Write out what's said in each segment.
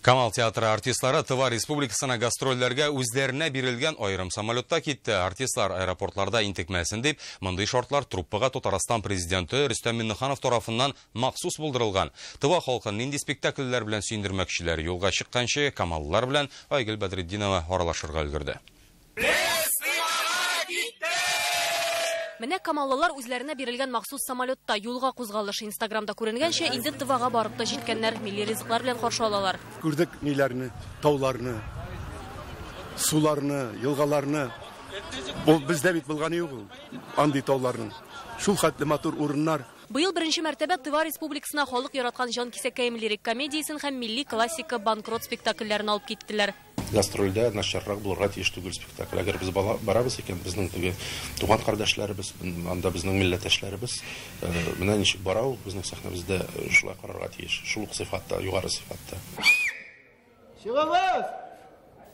Камал театры артистлары Тыва Республикасына гастрольләргә үзләренә бирелгән айрым самолетта китте. Артистлар аэропортларда интекмәсен дип, мондый шартлар труппага Татарстан президенты Рөстәм Миннеханов тарафыннан махсус булдырылган. Тыва халкын нинди спектакльләр белән сөендермәкчеләр юлга чыкканчы Камаллар белән Айгөл Бәдретдинова аралашырга өлгерде. Менә камаллылар үзләренә бирелгән махсус самолетта юлга кузгалышы Инстаграмда күренгәнчә инде Тывага барып та җиткәннәр, милли ризыклар белән каршы алалар. Күрдек ниләрне, тауларны, суларны, елгаларны. Бу бездә бит булган юк ул. Андый тауларны. Шул хәтле матур урыннар. Быел беренче мәртәбә Тыва Республикасына халык яраткан җан кисәккәем лирик комедиясын һәм милли классика банкрот спектакльләрен алып киттеләр. Гастрольдә начаррак булырга тиеш түгел спектакль. Әгәр без барабыз икән, безнең туган кардәшләребез, анда безнең милләттәшләребез, менә ничек барау, безнең сәхнәбездә шулай карарга тиеш. Шул ук сыйфатта, югары сыйфатта.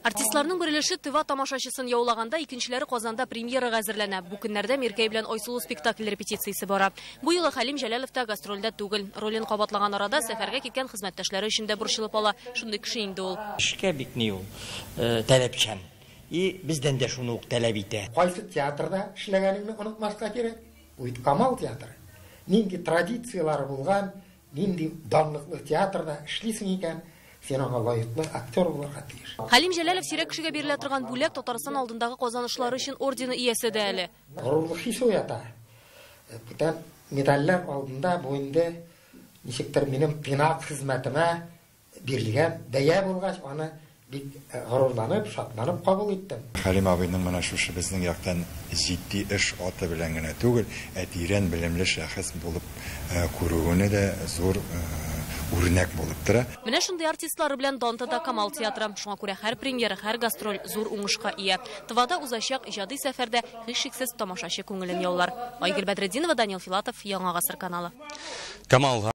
Артистларның берелеше Тыва тамашачысын яулаганда, икенчеләре Казанда премьерага әзерләнә. Бу көннәрдә Миркәй белән Айсылу спектакль репетициясе бара. Бу юлы Хәлим Җәләлов та гастрольдә түгел. Ролен кабатлаган арада сәфәргә киткән хезмәттәшләре өчен дә борчылып ала. Шундый кеше инде ул. Эшкә бик ни ул, таләпчән. И бездән дә шуны ук таләп итә. Кайсы театрда эшләгәнеңне унутмаска кирәк. Бу Камал театры. Нинди традициялары булган, нинди данлыклы театрда эшлисең икән, сен аңа лаеклы актер булырга тиеш. Хәлим Җәләлов сирәк кешегә бирелә торган бүләк Татарстан алдындагы казанышлары өчен ордены иясе дә әле. Горурлык хисе уята. Бүтән медальләр алдында бу инде ничектер минем пинак хезмәтемә бирелгән бәя булгач, аны бик горурланып, шатланып кабул иттем. Хәлим абыйның менә шушы безнең яктан җитди эш аты белән генә түгел, тирән белемле шәхес булып күрүенә дә зур үрнәк булып тора. Менә шундый артистлары белән Дантада Камал театры. Шуңа күрә һәр премьера, һәр гастроль зур уңышка ия. Тывада узачак иҗади сәфәрдә һичшиксез тамашачы күңелен яулар. Айгөл Бәдретдинова, Данил Филатов, Яңа гасыр каналы. Камал